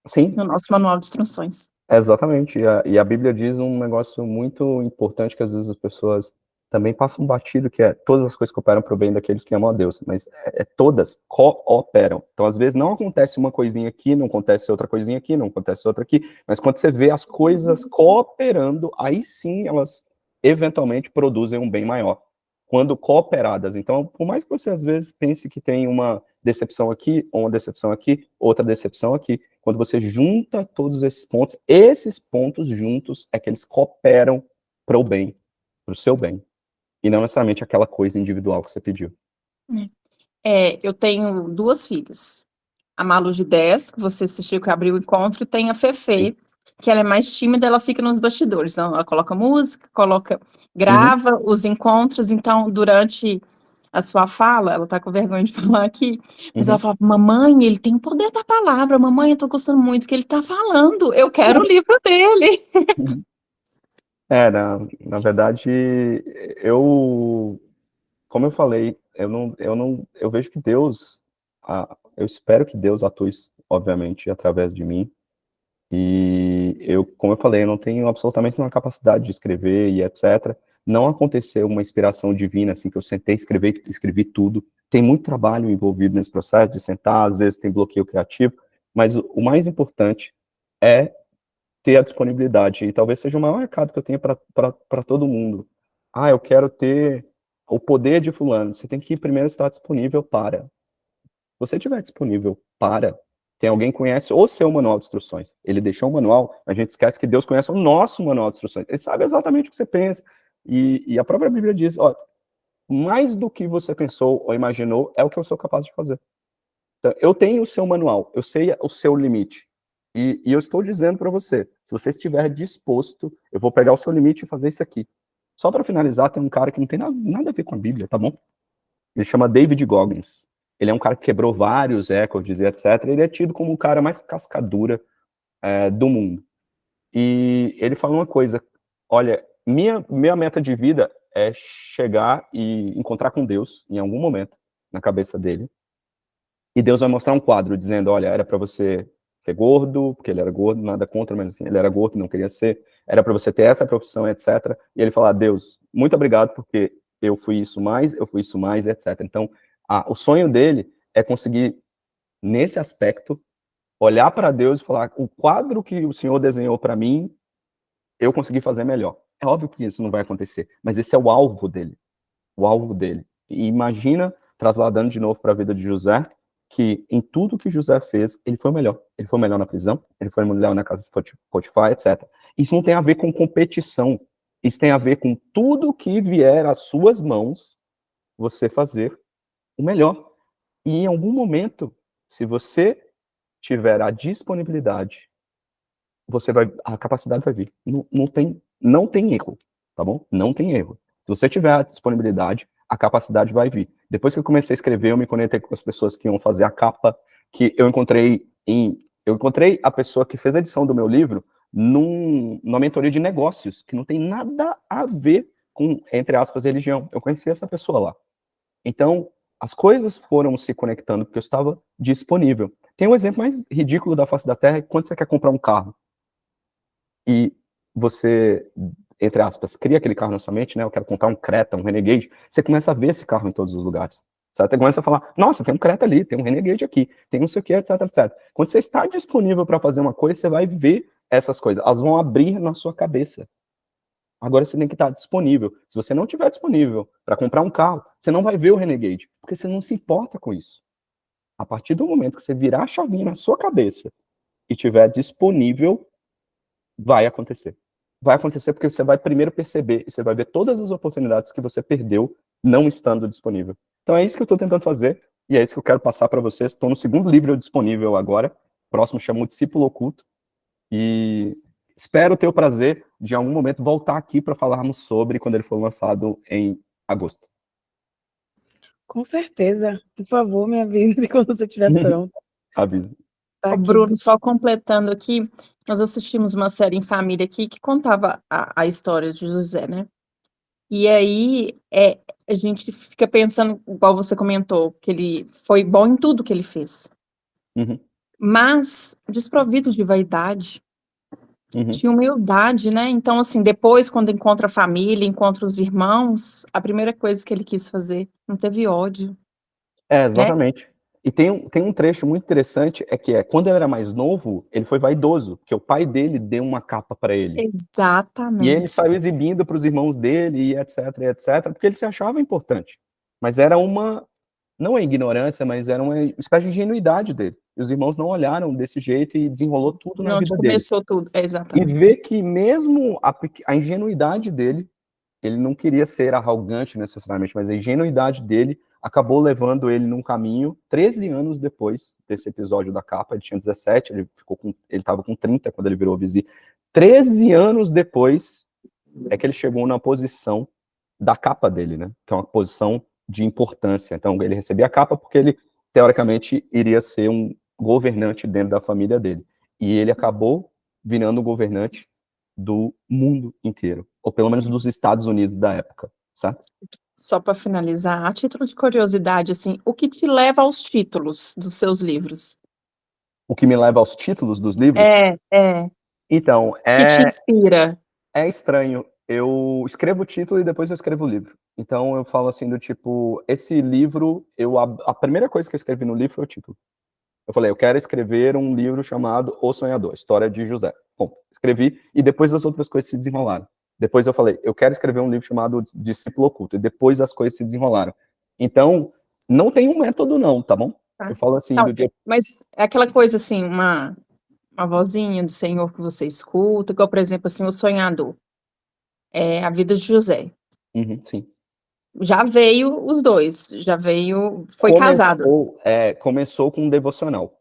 Sim. No nosso manual de instruções. Exatamente, e a Bíblia diz um negócio muito importante que às vezes as pessoas também passam batido, que é todas as coisas cooperam para o bem daqueles que amam a Deus, mas todas cooperam. Então, às vezes, não acontece uma coisinha aqui, não acontece outra coisinha aqui, não acontece outra aqui, mas quando você vê as coisas cooperando, aí sim elas eventualmente produzem um bem maior, quando cooperadas. Então, por mais que você às vezes pense que tem uma decepção aqui, ou uma decepção aqui, outra decepção aqui, quando você junta todos esses pontos juntos é que eles cooperam para o bem, para o seu bem, e não necessariamente aquela coisa individual que você pediu. Eu tenho 2 filhas. A Malu de 10, que você assistiu, que abriu o encontro, e tem a Fefe, que ela é mais tímida, ela fica nos bastidores. Então, ela coloca música, grava os encontros. Então, durante a sua fala, ela tá com vergonha de falar aqui, mas ela fala: mamãe, ele tem o poder da palavra, mamãe, eu tô gostando muito do que ele tá falando, eu quero o livro dele. Na verdade, como eu falei, eu vejo que Deus, eu espero que Deus atue, obviamente, através de mim, e como eu falei, eu não tenho absolutamente uma capacidade de escrever e etc. Não aconteceu uma inspiração divina, assim, que eu sentei, escrevi tudo. Tem muito trabalho envolvido nesse processo de sentar, às vezes tem bloqueio criativo, mas o mais importante é ter a disponibilidade, e talvez seja o maior recado que eu tenha para todo mundo. Eu quero ter o poder de fulano. Você tem que primeiro estar disponível para. Se você estiver disponível para, tem alguém que conhece o seu manual de instruções. Ele deixou um manual, a gente esquece que Deus conhece o nosso manual de instruções. Ele sabe exatamente o que você pensa. E a própria Bíblia diz, mais do que você pensou ou imaginou é o que eu sou capaz de fazer. Então, eu tenho o seu manual, eu sei o seu limite. E eu estou dizendo para você, se você estiver disposto, eu vou pegar o seu limite e fazer isso aqui. Só para finalizar, tem um cara que não tem nada a ver com a Bíblia, tá bom? Ele chama David Goggins. Ele é um cara que quebrou vários recordes e etc. Ele é tido como o cara mais cascadura do mundo. E ele fala uma coisa, olha, minha meta de vida é chegar e encontrar com Deus em algum momento na cabeça dele. E Deus vai mostrar um quadro dizendo, olha, era para você ser gordo, porque ele era gordo, nada contra, mas assim, ele era gordo, não queria ser. Era para você ter essa profissão, etc. E ele fala, Deus, muito obrigado, porque eu fui isso mais, etc. Então, o sonho dele é conseguir, nesse aspecto, olhar para Deus e falar, o quadro que o Senhor desenhou para mim, eu consegui fazer melhor. É óbvio que isso não vai acontecer, mas esse é o alvo dele. O alvo dele. E imagina, trasladando de novo para a vida de José, que em tudo que José fez, ele foi o melhor. Ele foi o melhor na prisão, ele foi o melhor na casa de Potifar, etc. Isso não tem a ver com competição. Isso tem a ver com tudo que vier às suas mãos, você fazer o melhor. E em algum momento, se você tiver a disponibilidade, a capacidade vai vir. Não tem erro, tá bom? Não tem erro. Se você tiver a disponibilidade, a capacidade vai vir. Depois que eu comecei a escrever, eu me conectei com as pessoas que iam fazer a capa, que eu encontrei a pessoa que fez a edição do meu livro numa mentoria de negócios, que não tem nada a ver com, entre aspas, religião. Eu conheci essa pessoa lá. Então, as coisas foram se conectando porque eu estava disponível. Tem um exemplo mais ridículo da face da Terra, quando você quer comprar um carro e você, entre aspas, cria aquele carro na sua mente, né? Eu quero comprar um Creta, um Renegade. Você começa a ver esse carro em todos os lugares. Certo? Você começa a falar, nossa, tem um Creta ali, tem um Renegade aqui, tem não sei o que, etc, etc. Quando você está disponível para fazer uma coisa, você vai ver essas coisas. Elas vão abrir na sua cabeça. Agora você tem que estar disponível. Se você não estiver disponível para comprar um carro, você não vai ver o Renegade, porque você não se importa com isso. A partir do momento que você virar a chavinha na sua cabeça e estiver disponível, vai acontecer. vai acontecer porque você vai primeiro perceber, e você vai ver todas as oportunidades que você perdeu não estando disponível. Então é isso que eu estou tentando fazer, e é isso que eu quero passar para vocês. Estou no segundo livro disponível agora, o próximo chama O Discípulo Oculto, e espero ter o prazer de, em algum momento, voltar aqui para falarmos sobre quando ele for lançado em agosto. Com certeza. Por favor, me avise quando você estiver pronto. Aviso. Tá O aqui. Bruno, só completando aqui, nós assistimos uma série em família aqui que contava a história de José, né? E aí, a gente fica pensando, igual você comentou, que ele foi bom em tudo que ele fez. Uhum. Mas desprovido de vaidade, Uhum. de humildade, né? Então, assim, depois, quando encontra a família, encontra os irmãos, a primeira coisa que ele quis fazer, não teve ódio, né? Exatamente. E tem um trecho muito interessante, quando ele era mais novo, ele foi vaidoso, porque o pai dele deu uma capa para ele. E ele Exatamente. saiu exibindo para os irmãos dele, e etc, porque ele se achava importante. Mas era não é ignorância, mas era uma espécie de ingenuidade dele. E os irmãos não olharam desse jeito e desenrolou tudo na Onde vida dele. começou tudo, E exatamente. ver que mesmo a ingenuidade dele, ele não queria ser arrogante necessariamente, mas a ingenuidade dele acabou levando ele num caminho. 13 anos depois desse episódio da capa, ele tinha 17, ele estava com 30 quando ele virou Vizir. 13 anos depois é que ele chegou na posição da capa dele, né? Que é uma posição de importância. Então, ele recebia a capa porque ele, teoricamente, iria ser um governante dentro da família dele. E ele acabou virando o governante do mundo inteiro, ou pelo menos dos Estados Unidos da época, certo? Só para finalizar, a título de curiosidade, assim, o que te leva aos títulos dos seus livros? O que me leva aos títulos dos livros? Então, que te inspira? É estranho. Eu escrevo o título e depois eu escrevo o livro. Então eu falo assim do tipo, esse livro, a primeira coisa que eu escrevi no livro foi o título. Eu falei, eu quero escrever um livro chamado O Sonhador, História de José. Bom, escrevi e depois as outras coisas se desenrolaram. Depois eu falei, eu quero escrever um livro chamado Discípulo Oculto, e depois as coisas se desenrolaram. Então, não tem um método não, tá bom? Tá. Eu falo assim, Não, do tipo... mas é aquela coisa assim, uma vozinha do Senhor que você escuta, igual, por exemplo, assim, O Sonhador, a vida de José. Sim. Já veio os dois, foi casado. Começou com um devocional.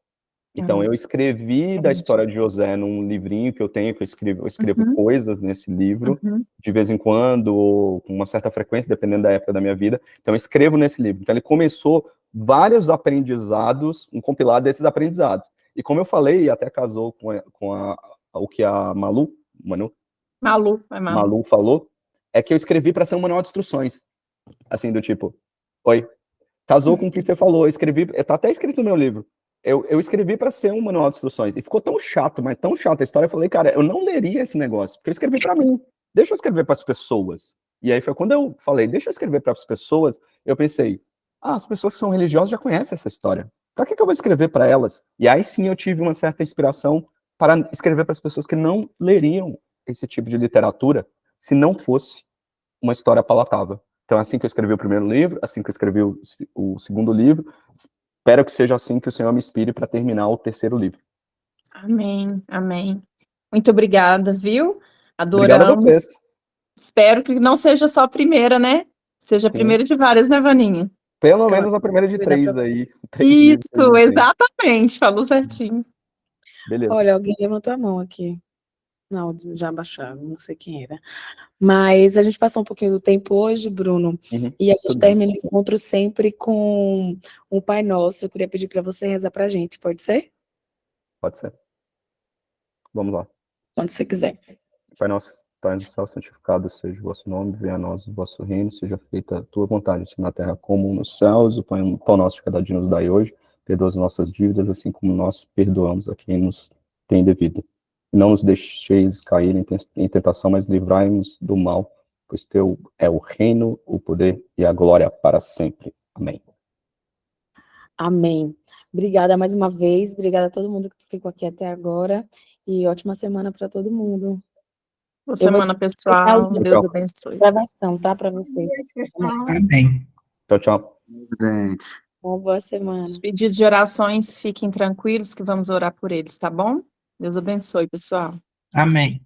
Então, eu escrevi da história de José num livrinho que eu tenho, que eu escrevo coisas nesse livro, de vez em quando, ou com uma certa frequência, dependendo da época da minha vida. Então, eu escrevo nesse livro. Então, ele começou vários aprendizados, um compilado desses aprendizados. E como eu falei, até casou com o que a Malu falou, é que eu escrevi para ser um manual de instruções. Assim, do tipo, oi, casou com o que você falou, eu escrevi, tá até escrito no meu livro. Eu escrevi para ser um manual de instruções. E ficou tão chato, mas tão chato a história. Eu falei, cara, eu não leria esse negócio, porque eu escrevi para mim. Deixa eu escrever para as pessoas. E aí foi quando eu falei, deixa eu escrever para as pessoas, eu pensei, as pessoas que são religiosas já conhecem essa história. Para que eu vou escrever para elas? E aí sim eu tive uma certa inspiração para escrever para as pessoas que não leriam esse tipo de literatura se não fosse uma história palatável. Então, assim que eu escrevi o primeiro livro, assim que eu escrevi o segundo livro, espero que seja assim que o Senhor me inspire para terminar o terceiro livro. Amém, amém. Muito obrigada, viu? Obrigado a Adoramos. vocês. Espero que não seja só a primeira, né? Seja a primeira de várias, né, Vaninha? Pelo menos a primeira de 3 aí. Isso, exatamente, falou certinho. Beleza. Olha, alguém levantou a mão aqui. Não, já baixaram, não sei quem era. Mas a gente passou um pouquinho do tempo hoje, Bruno, e a gente termina o encontro sempre com um Pai Nosso. Eu queria pedir para você rezar para a gente, pode ser? Pode ser. Vamos lá. Quando você quiser. Pai nosso, que estás no céu, santificado seja o vosso nome, venha a nós o vosso reino, seja feita a tua vontade, assim na terra como nos céus. O pão nosso de cada dia nos dai hoje, perdoa as nossas dívidas, assim como nós perdoamos a quem nos tem devido. E não nos deixeis cair em tentação, mas livrai-nos do mal, pois teu é o reino, o poder e a glória para sempre. Amém. Amém. Obrigada mais uma vez, obrigada a todo mundo que ficou aqui até agora, e ótima semana para todo mundo. Boa semana, pessoal. Deus abençoe. Gravação, tá, para vocês. Amém. Tchau, tchau. Gente. Uma boa semana. Os pedidos de orações, fiquem tranquilos que vamos orar por eles, tá bom? Deus abençoe, pessoal. Amém.